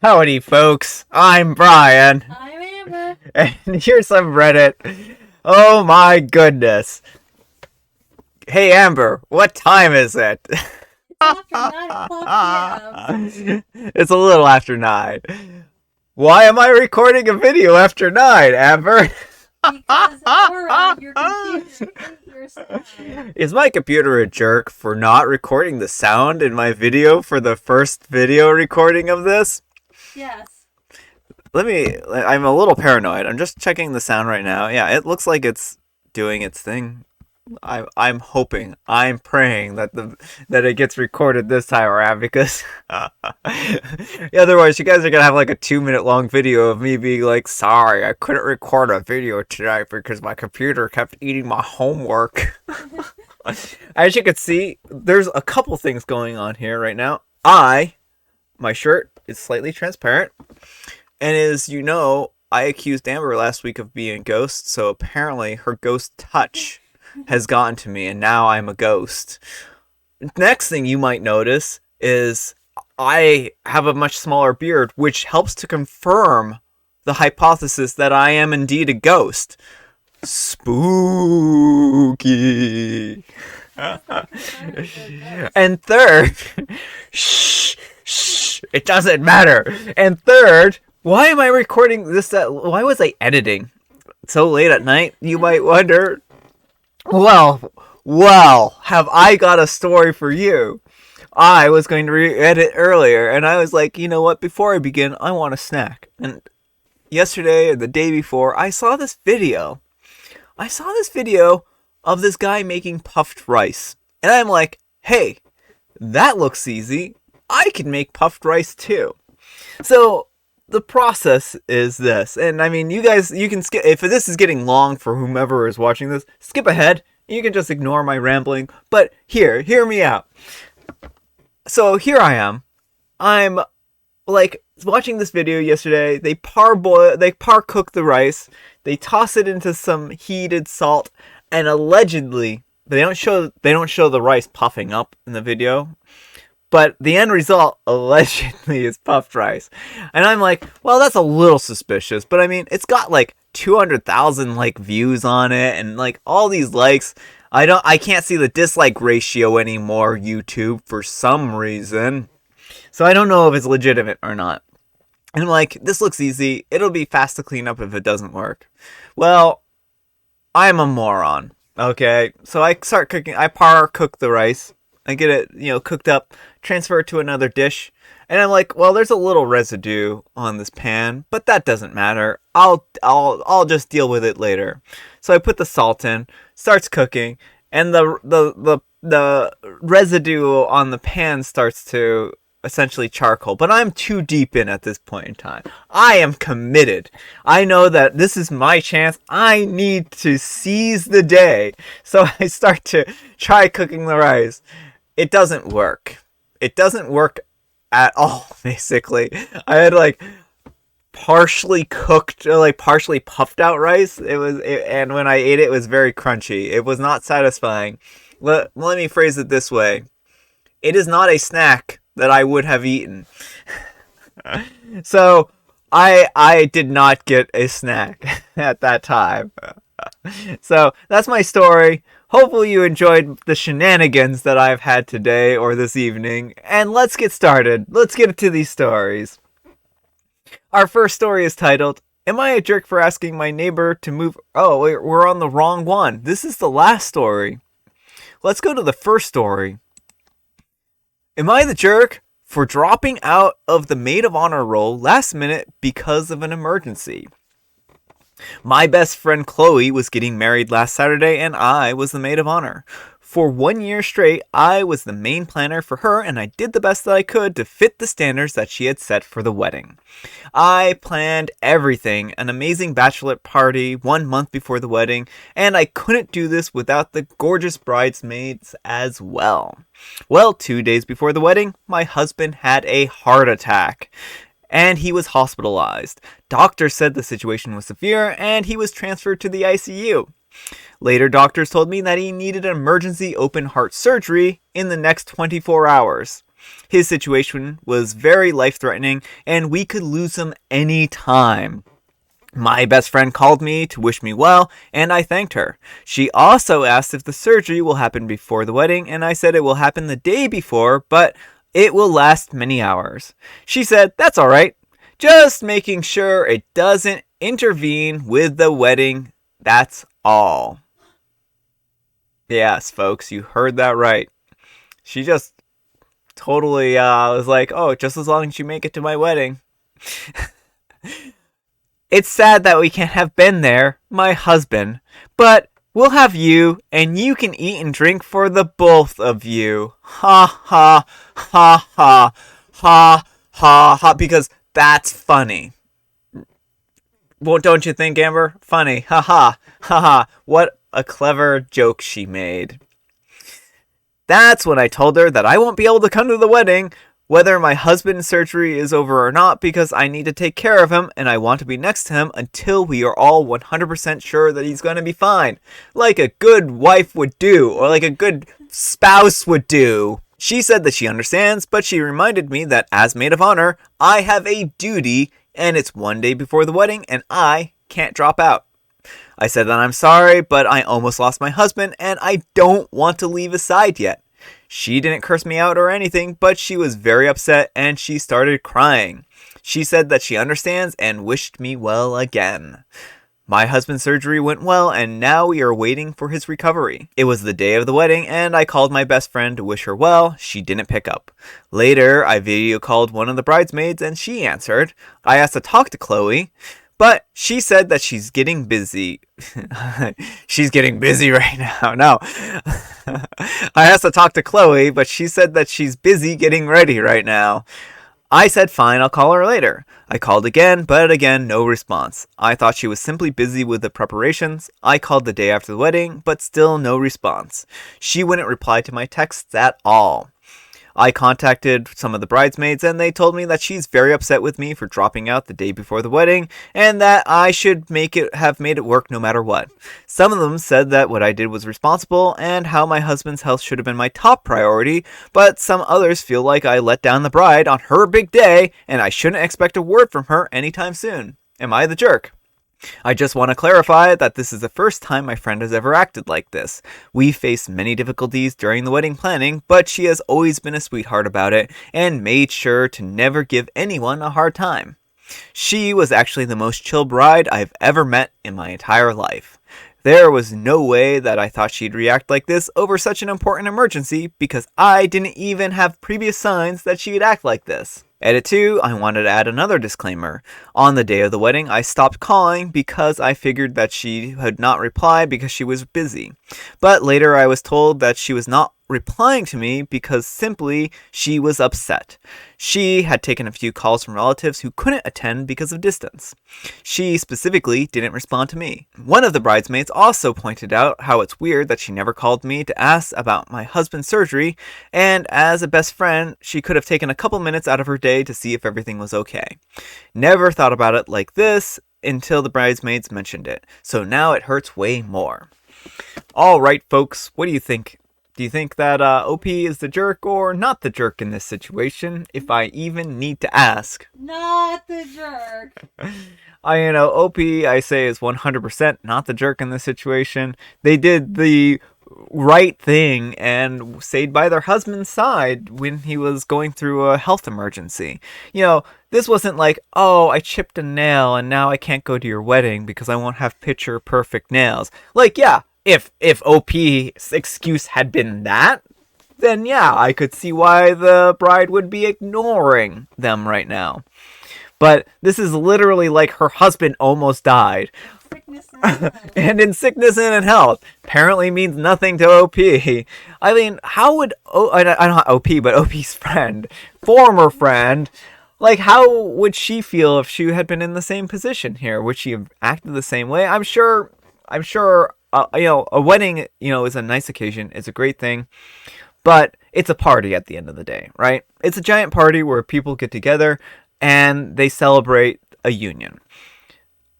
Howdy, folks. I'm Brian, I'm Amber. and here's some Reddit. Oh my goodness. Hey, Amber, what time is it? It's after 9 o'clock p.m. It's a little after 9. Why am I recording a video after 9, Amber? Because Aura, your computer ate your sound. Is my computer a jerk for not recording the sound in my video for the first video recording of this? Yes. I'm a little paranoid. I'm just checking the sound right now. Yeah, it looks like it's doing its thing. I'm hoping, I'm praying that it gets recorded this time around, because otherwise you guys are gonna have like a 2-minute long video of me being like, sorry, I couldn't record a video tonight because my computer kept eating my homework. As you can see, there's a couple things going on here right now. My shirt is slightly transparent, and as you know, I accused Amber last week of being a ghost, so apparently her ghost touch has gotten to me, and now I'm a ghost. Next thing you might notice is I have a much smaller beard, which helps to confirm the hypothesis that I am indeed a ghost. Spooky. And third, shh, it doesn't matter. And third, why am I recording this? Why was I editing so late at night? You might wonder. Well, have I got a story for you? I was going to edit earlier, and I was like, you know what? Before I begin, I want a snack. And yesterday or the day before, I saw this video. Of this guy making puffed rice. And I'm like, hey, that looks easy. I can make puffed rice too. So the process is this. And I mean, you can skip. If this is getting long for whomever is watching this, skip ahead. You can just ignore my rambling. But hear me out. So here I am. I'm like watching this video yesterday. They par cook the rice. They toss it into some heated salt, and allegedly they don't show the rice puffing up in the video. But the end result, allegedly, is puffed rice. And I'm like, well, that's a little suspicious. But I mean, it's got like 200,000 like views on it, and like all these likes. I can't see the dislike ratio anymore, YouTube, for some reason. So I don't know if it's legitimate or not. And I'm like, this looks easy. It'll be fast to clean up if it doesn't work. Well, I'm a moron. Okay, so I start cooking. I cook the rice. I get it, cooked up, transfer it to another dish, and I'm like, well, there's a little residue on this pan, but that doesn't matter. I'll just deal with it later. So I put the salt in, starts cooking, and the residue on the pan starts to essentially charcoal. But I'm too deep in at this point in time. I am committed. I know that this is my chance. I need to seize the day. So I start to try cooking the rice. It doesn't work. It doesn't work at all, basically. I had like partially cooked, like partially puffed out rice. And when I ate it, it was very crunchy. It was not satisfying. Let me phrase it this way. It is not a snack that I would have eaten. So I did not get a snack at that time. So that's my story. Hopefully you enjoyed the shenanigans that I've had today or this evening. And let's get started. Let's get into these stories. Our first story is titled, Am I a Jerk for Asking My Neighbor to Move? Oh, wait, we're on the wrong one. This is the last story. Let's go to the first story. Am I the jerk for dropping out of the maid of honor role last minute because of an emergency? My best friend Chloe was getting married last Saturday, and I was the maid of honor. For 1 year straight, I was the main planner for her, and I did the best that I could to fit the standards that she had set for the wedding. I planned everything, an amazing bachelorette party 1 month before the wedding, and I couldn't do this without the gorgeous bridesmaids as well. Well, 2 days before the wedding, my husband had a heart attack, and he was hospitalized. Doctors said the situation was severe, and he was transferred to the ICU. Later, doctors told me that he needed an emergency open heart surgery in the next 24 hours. His situation was very life-threatening, and we could lose him any time. My best friend called me to wish me well, and I thanked her. She also asked if the surgery will happen before the wedding, and I said it will happen the day before, but it will last many hours. She said, that's alright. Just making sure it doesn't intervene with the wedding. That's all. Yes, folks, you heard that right. She just totally was like, oh, just as long as you make it to my wedding. It's sad that we can't have Ben there, my husband, but we'll have you, and you can eat and drink for the both of you. Ha ha, ha ha, ha ha ha, because that's funny. Well, don't you think, Amber? Funny, ha ha, ha ha, what a clever joke she made. That's when I told her that I won't be able to come to the wedding, whether my husband's surgery is over or not, because I need to take care of him and I want to be next to him until we are all 100% sure that he's going to be fine. Like a good wife would do, or like a good spouse would do. She said that she understands, but she reminded me that as maid of honor, I have a duty and it's one day before the wedding and I can't drop out. I said that I'm sorry, but I almost lost my husband and I don't want to leave his side yet. She didn't curse me out or anything, but she was very upset and she started crying. She said that she understands and wished me well again. My husband's surgery went well and now we are waiting for his recovery. It was the day of the wedding and I called my best friend to wish her well. She didn't pick up. Later, I video called one of the bridesmaids and she answered. I asked to talk to Chloe, but she said that she's getting busy. She's getting busy right now. No. I asked to talk to Chloe, but she said that she's busy getting ready right now. I said fine, I'll call her later. I called again, but again, no response. I thought she was simply busy with the preparations. I called the day after the wedding, but still no response. She wouldn't reply to my texts at all. I contacted some of the bridesmaids and they told me that she's very upset with me for dropping out the day before the wedding and that I should have made it work no matter what. Some of them said that what I did was responsible and how my husband's health should have been my top priority, but some others feel like I let down the bride on her big day and I shouldn't expect a word from her anytime soon. Am I the jerk? I just want to clarify that this is the first time my friend has ever acted like this. We faced many difficulties during the wedding planning, but she has always been a sweetheart about it and made sure to never give anyone a hard time. She was actually the most chill bride I've ever met in my entire life. There was no way that I thought she'd react like this over such an important emergency because I didn't even have previous signs that she'd act like this. Edit 2, I wanted to add another disclaimer. On the day of the wedding, I stopped calling because I figured that she had not replied because she was busy. But later I was told that she was not replying to me because simply she was upset. She had taken a few calls from relatives who couldn't attend because of distance. She specifically didn't respond to me. One of the bridesmaids also pointed out how it's weird that she never called me to ask about my husband's surgery, and as a best friend, she could have taken a couple minutes out of her day to see if everything was okay. Never thought about it like this until the bridesmaids mentioned it, so now it hurts way more. Alright folks, what do you think? Do you think that OP is the jerk or not the jerk in this situation, if I even need to ask? Not the jerk. OP, I say, is 100% not the jerk in this situation. They did the right thing and stayed by their husband's side when he was going through a health emergency. This wasn't like, oh, I chipped a nail and now I can't go to your wedding because I won't have picture perfect nails. Like, yeah. If OP's excuse had been that, then yeah, I could see why the bride would be ignoring them right now. But this is literally like her husband almost died. Sickness and health. And in sickness and in health. Apparently means nothing to OP. I mean, how would... not OP, but OP's friend. Former friend. Like, how would she feel if she had been in the same position here? Would she have acted the same way? I'm sure... a wedding, is a nice occasion. It's a great thing. But it's a party at the end of the day, right? It's a giant party where people get together and they celebrate a union.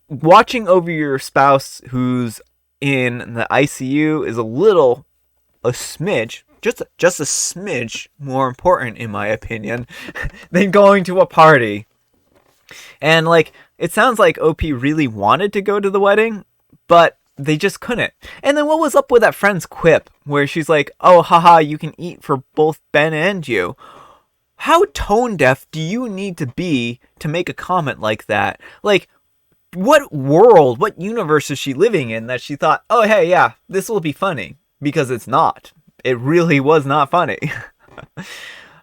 Watching over your spouse who's in the ICU is a smidge just a smidge more important, in my opinion, than going to a party. And like, it sounds like OP really wanted to go to the wedding, but they just couldn't. And then what was up with that friend's quip where she's like, oh, haha, you can eat for both Ben and you? How tone deaf do you need to be to make a comment like that? Like, what world, what universe is she living in that she thought, oh, hey, yeah, this will be funny? Because it's not. It really was not funny.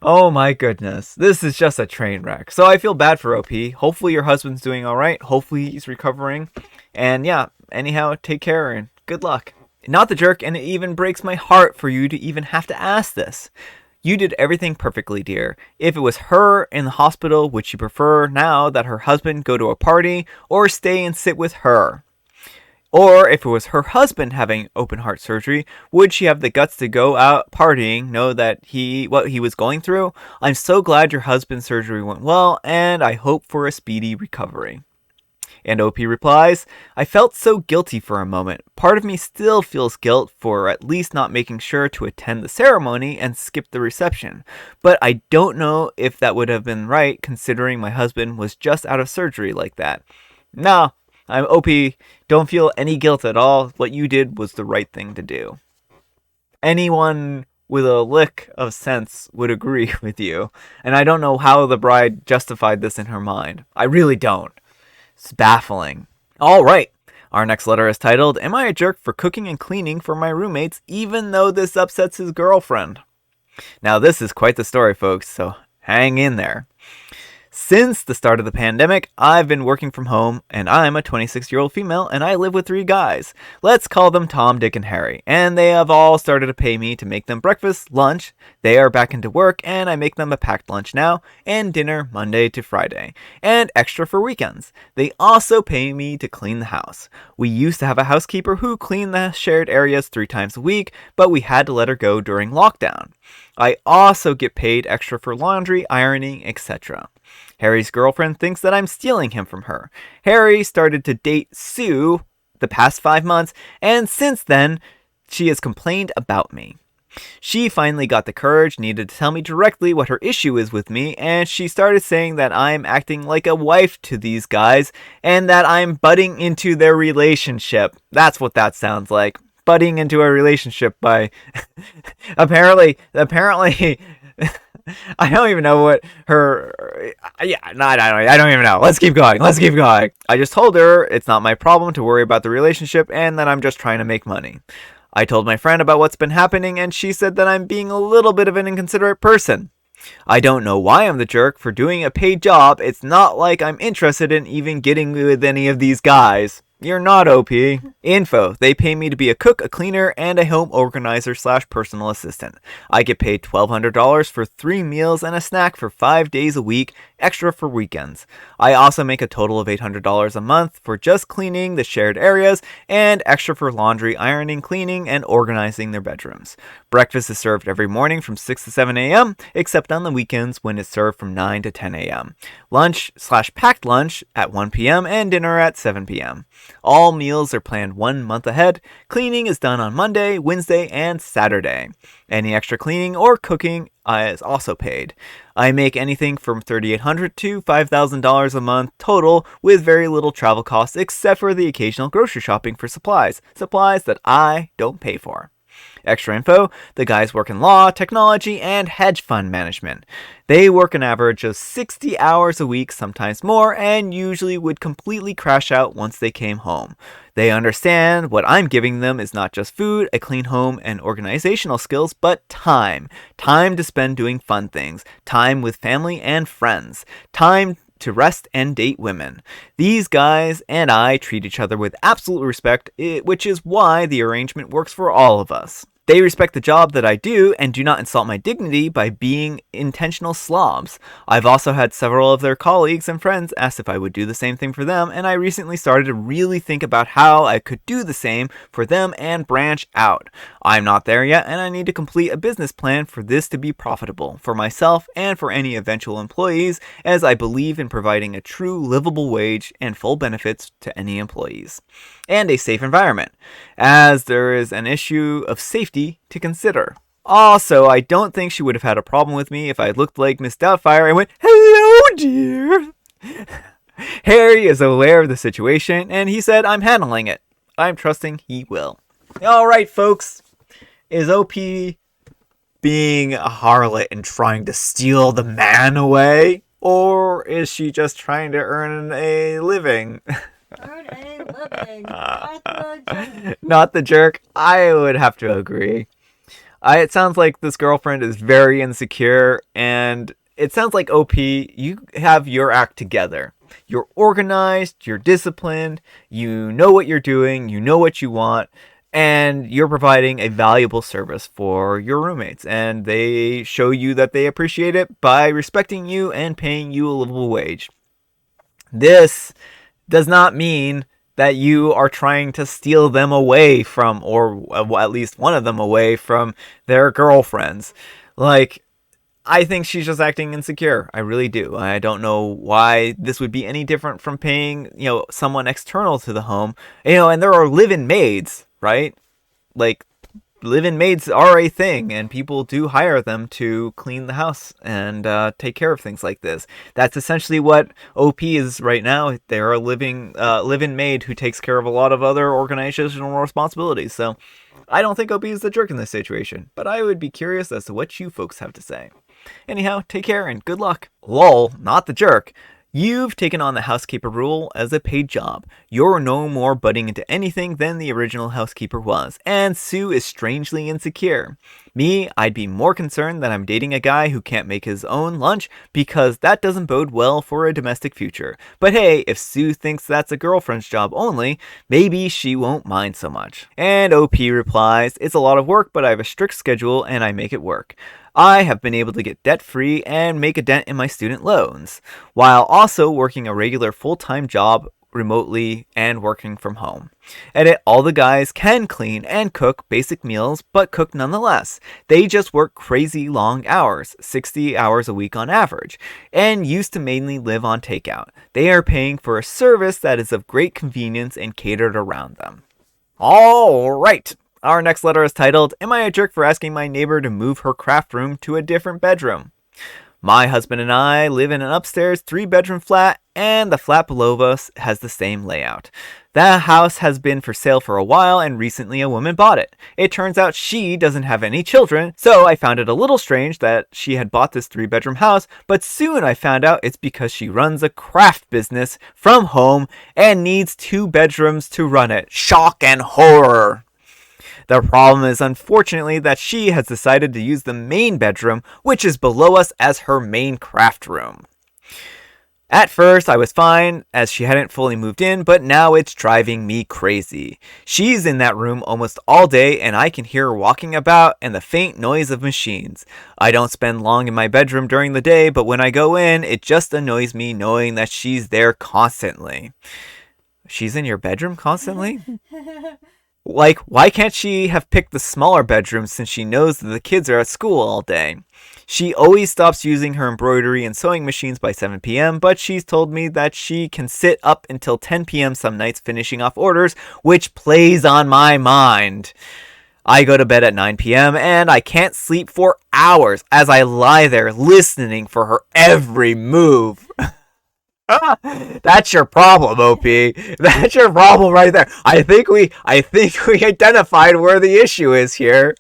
Oh my goodness. This is just a train wreck. So I feel bad for OP. Hopefully your husband's doing alright. Hopefully he's recovering. And yeah, anyhow, take care and good luck. Not the jerk, and it even breaks my heart for you to even have to ask this. You did everything perfectly, dear. If it was her in the hospital, would she prefer now that her husband go to a party or stay and sit with her? Or if it was her husband having open heart surgery, would she have the guts to go out partying, know that what he was going through? I'm so glad your husband's surgery went well, and I hope for a speedy recovery. And OP replies, I felt so guilty for a moment. Part of me still feels guilt for at least not making sure to attend the ceremony and skip the reception. But I don't know if that would have been right considering my husband was just out of surgery like that. No, I'm OP. Don't feel any guilt at all. What you did was the right thing to do. Anyone with a lick of sense would agree with you. And I don't know how the bride justified this in her mind. I really don't. It's baffling. All right. Our next letter is titled, Am I a jerk for cooking and cleaning for my roommates even though this upsets his girlfriend? Now this is quite the story, folks, so hang in there. Since the start of the pandemic, I've been working from home, and I'm a 26-year-old female, and I live with 3 guys. Let's call them Tom, Dick, and Harry. And they have all started to pay me to make them breakfast, lunch. They are back into work, and I make them a packed lunch now, and dinner Monday to Friday, and extra for weekends. They also pay me to clean the house. We used to have a housekeeper who cleaned the shared areas 3 times a week, but we had to let her go during lockdown. I also get paid extra for laundry, ironing, etc. Harry's girlfriend thinks that I'm stealing him from her. Harry started to date Sue the past 5 months, and since then, she has complained about me. She finally got the courage needed to tell me directly what her issue is with me, and she started saying that I'm acting like a wife to these guys, and that I'm butting into their relationship. That's what that sounds like. Butting into a relationship by apparently I don't even know what her I don't even know. Let's keep going. I just told her it's not my problem to worry about the relationship and that I'm just trying to make money. I told my friend about what's been happening and she said that I'm being a little bit of an inconsiderate person. I don't know why I'm the jerk for doing a paid job. It's not like I'm interested in even getting with any of these guys. You're not OP. Info. They pay me to be a cook, a cleaner, and a home organizer / personal assistant. I get paid $1,200 for 3 meals and a snack for 5 days a week, extra for weekends. I also make a total of $800 a month for just cleaning the shared areas and extra for laundry, ironing, cleaning, and organizing their bedrooms. Breakfast is served every morning from 6 to 7 a.m., except on the weekends when it's served from 9 to 10 a.m. Lunch / packed lunch at 1 p.m. and dinner at 7 p.m. All meals are planned 1 month ahead. Cleaning is done on Monday, Wednesday, and Saturday. Any extra cleaning or cooking is also paid. I make anything from $3,800 to $5,000 a month total with very little travel costs except for the occasional grocery shopping for supplies that I don't pay for. Extra info, the guys work in law, technology, and hedge fund management. They work an average of 60 hours a week, sometimes more, and usually would completely crash out once they came home. They understand what I'm giving them is not just food, a clean home, and organizational skills, but time. Time to spend doing fun things. Time with family and friends. Time to rest and date women. These guys and I treat each other with absolute respect, which is why the arrangement works for all of us. They respect the job that I do and do not insult my dignity by being intentional slobs. I've also had several of their colleagues and friends ask if I would do the same thing for them, and I recently started to really think about how I could do the same for them and branch out. I'm not there yet, and I need to complete a business plan for this to be profitable for myself and for any eventual employees, as I believe in providing a true livable wage and full benefits to any employees. And a safe environment, as there is an issue of safety to consider. Also, I don't think she would have had a problem with me if I looked like Miss Doubtfire and went, "Hello, dear." Harry is aware of the situation, and he said, "I'm handling it." I'm trusting he will. Alright, folks. Is OP being a harlot and trying to steal the man away? Or is she just trying to earn a living? Earn a living. Not the jerk. Not the jerk. I would have to agree. It sounds like this girlfriend is very insecure, and it sounds like OP, you have your act together. You're organized, you're disciplined, you know what you're doing, you know what you want, and you're providing a valuable service for your roommates. And they show you that they appreciate it by respecting you and paying you a livable wage. This does not mean that you are trying to steal them away from, or at least one of them away from their girlfriends. Like, I think she's just acting insecure. I really do. I don't know why this would be any different from paying, someone external to the home. And there are live-in maids, right? Like, live-in maids are a thing, and people do hire them to clean the house and take care of things like this. That's essentially what OP is right now. They're a live-in maid who takes care of a lot of other organizational responsibilities. So I don't think OP is the jerk in this situation, but I would be curious as to what you folks have to say. Anyhow, take care and good luck. Lol, not the jerk. You've taken on the housekeeper role as a paid job. You're no more butting into anything than the original housekeeper was, and Sue is strangely insecure. Me, I'd be more concerned that I'm dating a guy who can't make his own lunch, because that doesn't bode well for a domestic future. But hey, if Sue thinks that's a girlfriend's job only, maybe she won't mind so much. And OP replies, "It's a lot of work, but I have a strict schedule and I make it work. I have been able to get debt-free and make a dent in my student loans, while also working a regular full-time job remotely and working from home. Edit, all the guys can clean and cook basic meals, but cook nonetheless. They just work crazy long hours, 60 hours a week on average, and used to mainly live on takeout. They are paying for a service that is of great convenience and catered around them." All right. Our next letter is titled, "Am I a jerk for asking my neighbor to move her craft room to a different bedroom? My husband and I live in an upstairs 3-bedroom flat, and the flat below us has the same layout. The house has been for sale for a while, and recently a woman bought it. It turns out she doesn't have any children, so I found it a little strange that she had bought this 3-bedroom house, but soon I found out it's because she runs a craft business from home and needs 2 bedrooms to run it. Shock and horror. The problem is, unfortunately, that she has decided to use the main bedroom, which is below us, as her main craft room. At first, I was fine, as she hadn't fully moved in, but now it's driving me crazy. She's in that room almost all day, and I can hear her walking about and the faint noise of machines. I don't spend long in my bedroom during the day, but when I go in, it just annoys me knowing that she's there constantly." She's in your bedroom constantly? Like, why can't she have picked the smaller bedroom since she knows that the kids are at school all day? She always stops using her embroidery and sewing machines by 7 p.m., but she's told me that she can sit up until 10 p.m. some nights finishing off orders, which plays on my mind. I go to bed at 9 p.m. and I can't sleep for hours as I lie there listening for her every move. That's your problem, OP. That's your problem right there. I think we identified where the issue is here.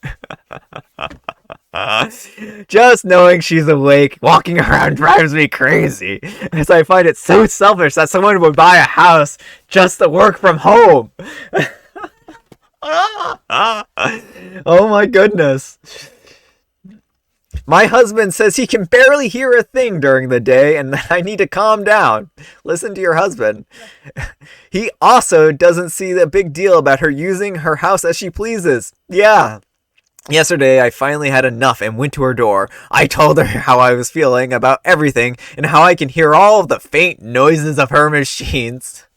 Just knowing she's awake, walking around drives me crazy, as I find it so selfish that someone would buy a house just to work from home. Oh my goodness. My husband says he can barely hear a thing during the day and that I need to calm down. Listen to your husband. He also doesn't see the big deal about her using her house as she pleases. Yeah. Yesterday, I finally had enough and went to her door. I told her how I was feeling about everything and how I can hear all of the faint noises of her machines.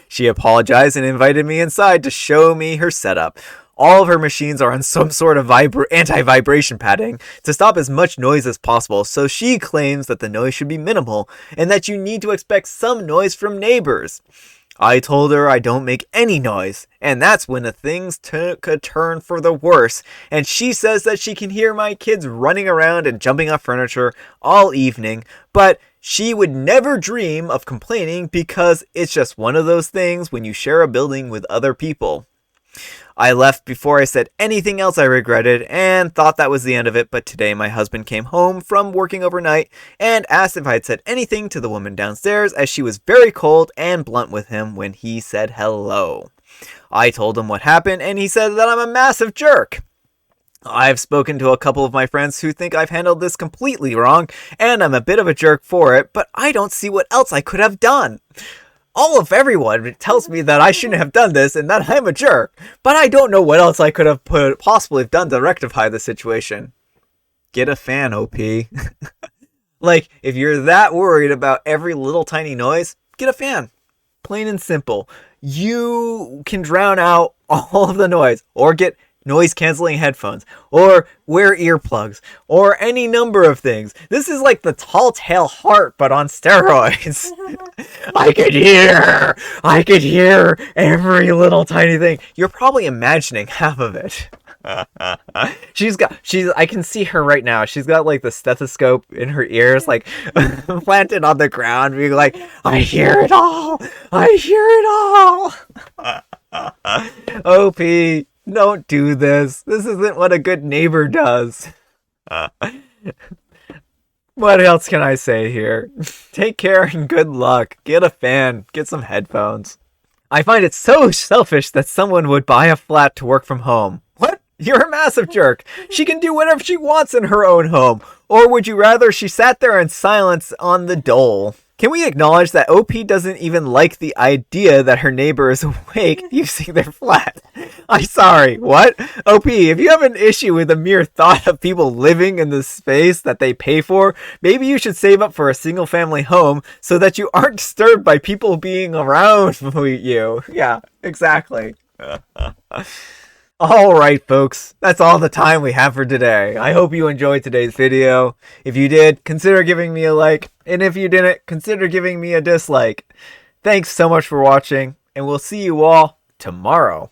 She apologized and invited me inside to show me her setup. All of her machines are on some sort of anti-vibration padding to stop as much noise as possible, so she claims that the noise should be minimal and that you need to expect some noise from neighbors. I told her I don't make any noise, and that's when the things took a turn for the worse, and she says that she can hear my kids running around and jumping on furniture all evening, but she would never dream of complaining because it's just one of those things when you share a building with other people. I left before I said anything else I regretted and thought that was the end of it, but today my husband came home from working overnight and asked if I had said anything to the woman downstairs, as she was very cold and blunt with him when he said hello. I told him what happened and he said that I'm a massive jerk. I've spoken to a couple of my friends who think I've handled this completely wrong and I'm a bit of a jerk for it, but I don't see what else I could have done. All of everyone tells me that I shouldn't have done this and that I'm a jerk, but I don't know what else I could have possibly done to rectify the situation. Get a fan, OP. Like, if you're that worried about every little tiny noise, get a fan. Plain and simple. You can drown out all of the noise, or get noise-canceling headphones, or wear earplugs, or any number of things. This is like the Tall Tale Heart, but on steroids. I could hear every little tiny thing. You're probably imagining half of it. I can see her right now. She's got like the stethoscope in her ears, like planted on the ground, being like, I hear it all. OP, don't do this. This isn't what a good neighbor does. What else can I say here? Take care and good luck. Get a fan. Get some headphones. I find it so selfish that someone would buy a flat to work from home. What? You're a massive jerk. She can do whatever she wants in her own home. Or would you rather she sat there in silence on the dole? Can we acknowledge that OP doesn't even like the idea that her neighbor is awake using their flat? I'm sorry, what? OP, if you have an issue with the mere thought of people living in the space that they pay for, maybe you should save up for a single family home so that you aren't disturbed by people being around you. Yeah, exactly. Alright folks, that's all the time we have for today. I hope you enjoyed today's video. If you did, consider giving me a like, and if you didn't, consider giving me a dislike. Thanks so much for watching, and we'll see you all tomorrow.